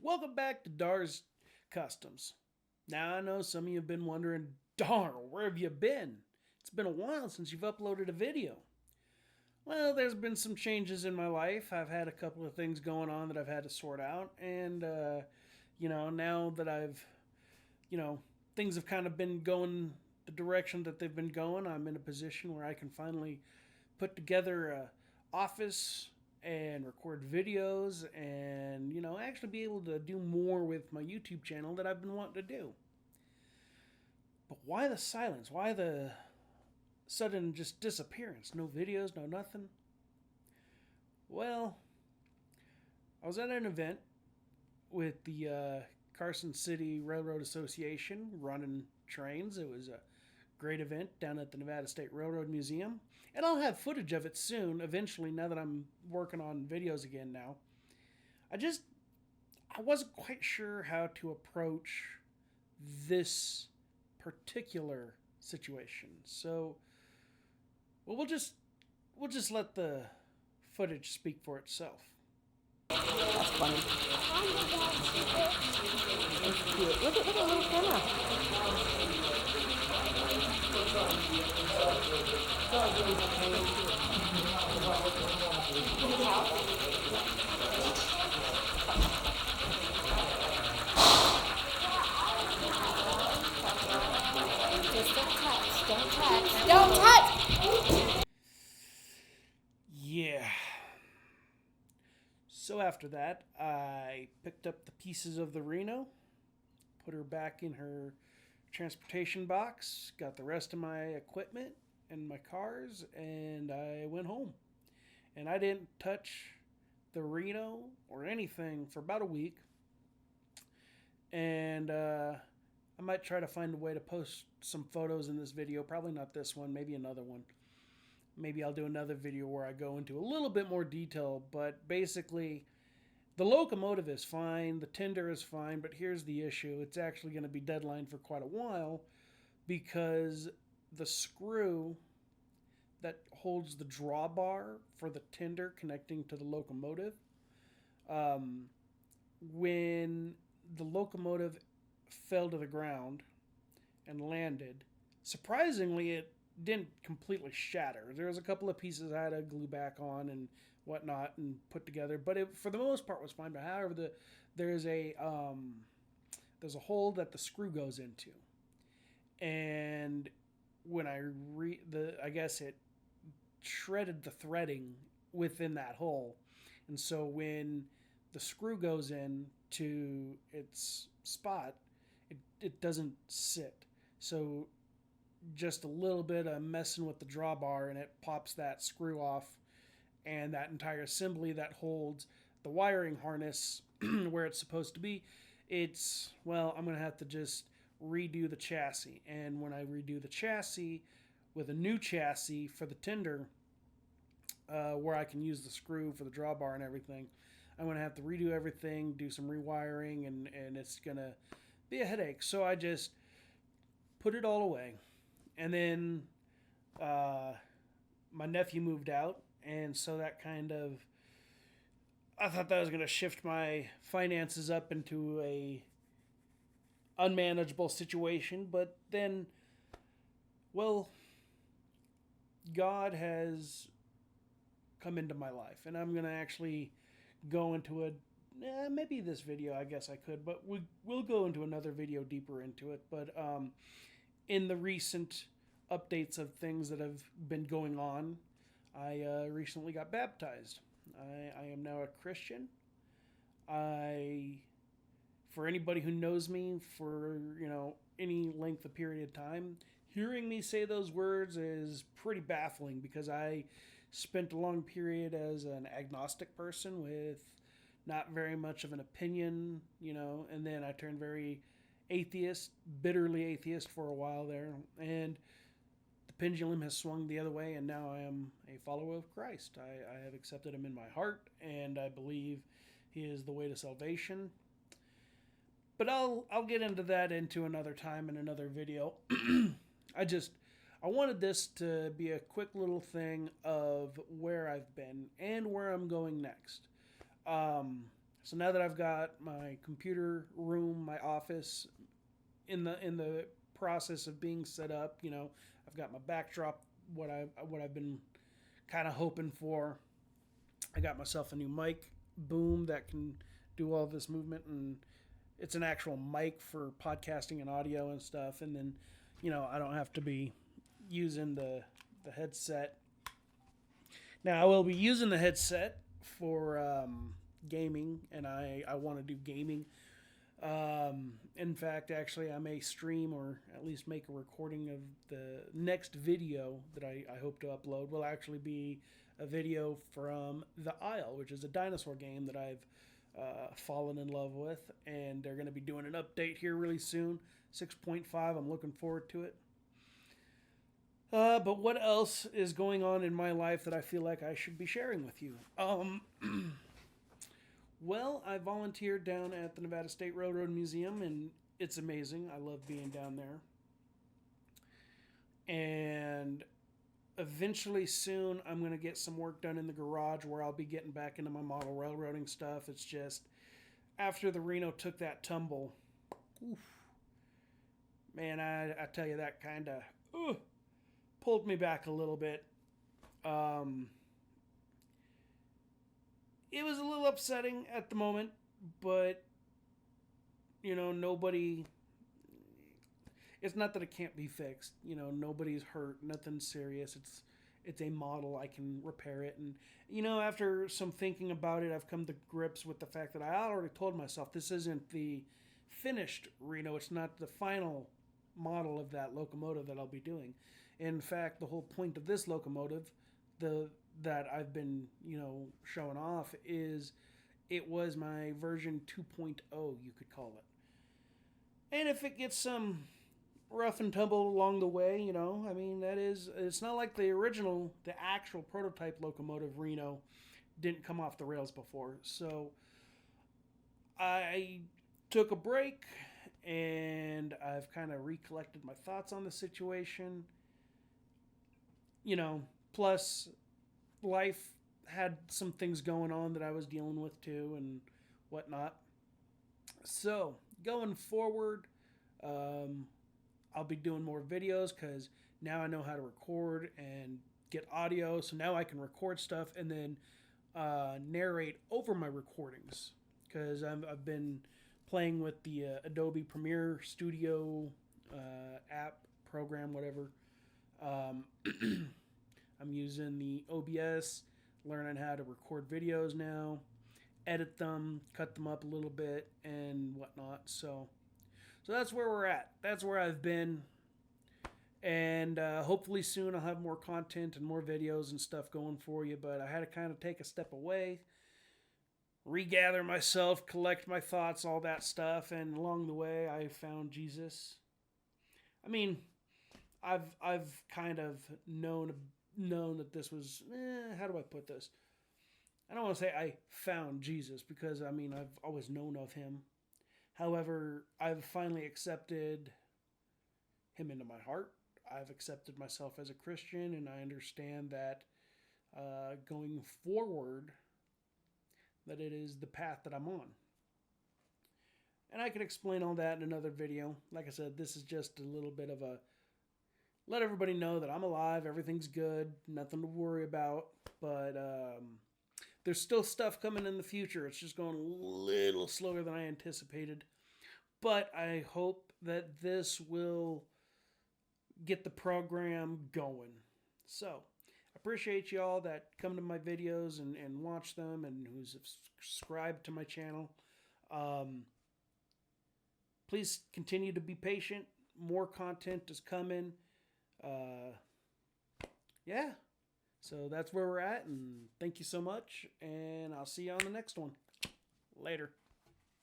Welcome back to Dar's Customs. Now I know some of you have been wondering, Dar, where have you been? It's been a while since you've uploaded a video. Well, there's been some changes in my life. I've had a couple of things going on that I've had to sort out, and now that things have kind of been going the direction that they've been going, I'm in a position where I can finally put together a office and record videos and actually be able to do more with my YouTube channel that I've been wanting to do. But why the silence? Why the sudden just disappearance? No videos, no nothing. Well, I was at an event with the Carson City Railroad Association running trains. It was a great event down at the Nevada State Railroad Museum. And I'll have footage of it soon, eventually, now that I'm working on videos again now. I wasn't quite sure how to approach this particular situation. So, well, we'll just let the footage speak for itself. That's funny. It's cute. Look at little camera. Just don't touch. Don't touch. Don't touch! Yeah. So after that, I picked up the pieces of the Reno, put her back in her transportation box, got the rest of my equipment and my cars, and I went home. And I didn't touch the Reno or anything for about a week. And I might try to find a way to post some photos in this video. Probably not this one, maybe another one. Maybe I'll do another video where I go into a little bit more detail, but basically the locomotive is fine, the tender is fine, but here's the issue. It's actually going to be deadline for quite a while because the screw that holds the drawbar for the tender connecting to the locomotive, when the locomotive fell to the ground and landed, surprisingly it didn't completely shatter. There was a couple of pieces I had to glue back on and whatnot and put together, but it for the most part was fine. But however, there's a hole that the screw goes into, and when I guess it shredded the threading within that hole, and so when the screw goes in to its spot, it doesn't sit. So just a little bit of messing with the drawbar and it pops that screw off, and that entire assembly that holds the wiring harness where it's supposed to be, I'm going to have to just redo the chassis. And when I redo the chassis with a new chassis for the tender, where I can use the screw for the drawbar and everything, I'm going to have to redo everything, do some rewiring, and it's going to be a headache. So I just put it all away. And then my nephew moved out, and so that I thought that was going to shift my finances up into a unmanageable situation, but then, well, God has come into my life, and I'm going to actually go into maybe this video, I guess I could, but we'll go into another video deeper into it. But in the recent updates of things that have been going on, I recently got baptized. I am now a Christian. For anybody who knows me for any length of period of time, hearing me say those words is pretty baffling because I spent a long period as an agnostic person with not very much of an opinion, and then I turned very atheist, bitterly atheist for a while there, and the pendulum has swung the other way, and now I am a follower of Christ. I have accepted him in my heart, and I believe he is the way to salvation. But I'll get into that into another time in another video. I wanted this to be a quick little thing of where I've been and where I'm going next. So now that I've got my computer room, my office in the process of being set up, I've got my backdrop, what I've been kind of hoping for. I got myself a new mic boom that can do all this movement, and it's an actual mic for podcasting and audio and stuff. And then, I don't have to be using the headset. Now I will be using the headset for gaming, and I want to do gaming. In fact, actually, I may stream or at least make a recording of the next video that I hope to upload. Will actually be a video from The Isle, which is a dinosaur game that I've fallen in love with, and they're going to be doing an update here really soon. 6.5. I'm looking forward to it. But what else is going on in my life that I feel like I should be sharing with you? Well, I volunteered down at the Nevada State Railroad Museum, and it's amazing. I love being down there. And eventually soon, I'm going to get some work done in the garage where I'll be getting back into my model railroading stuff. It's just, after the Reno took that tumble, oof, man, I tell you, that kind of pulled me back a little bit. It was a little upsetting at the moment, but, nobody... It's not that it can't be fixed. Nobody's hurt. Nothing's serious. It's a model. I can repair it. And, after some thinking about it, I've come to grips with the fact that I already told myself this isn't the finished Reno. It's not the final model of that locomotive that I'll be doing. In fact, the whole point of this locomotive, that I've been, showing off, is it was my version 2.0, you could call it. And if it gets some rough and tumble along the way, it's not like the actual prototype locomotive Reno didn't come off the rails before. So I took a break, and I've kind of recollected my thoughts on the situation. Plus life had some things going on that I was dealing with too and whatnot. So going forward, I'll be doing more videos because now I know how to record and get audio. So now I can record stuff and then narrate over my recordings, because I've been playing with the Adobe Premiere Studio app, program, whatever. I'm using the OBS, learning how to record videos now, edit them, cut them up a little bit, and whatnot. So that's where we're at. That's where I've been. And hopefully soon I'll have more content and more videos and stuff going for you. But I had to kind of take a step away, regather myself, collect my thoughts, all that stuff. And along the way, I found Jesus. I've kind of known that this was, how do I put this? I don't want to say I found Jesus, because I've always known of him. However, I've finally accepted him into my heart. I've accepted myself as a Christian, and I understand that going forward, that it is the path that I'm on. And I can explain all that in another video. Like I said, this is just a little bit of a let everybody know that I'm alive, everything's good, nothing to worry about. But there's still stuff coming in the future. It's just going a little slower than I anticipated. But I hope that this will get the program going. So, I appreciate y'all that come to my videos and watch them, and who's subscribed to my channel. Please continue to be patient. More content is coming. Yeah. So that's where we're at, and thank you so much, and I'll see you on the next one. Later.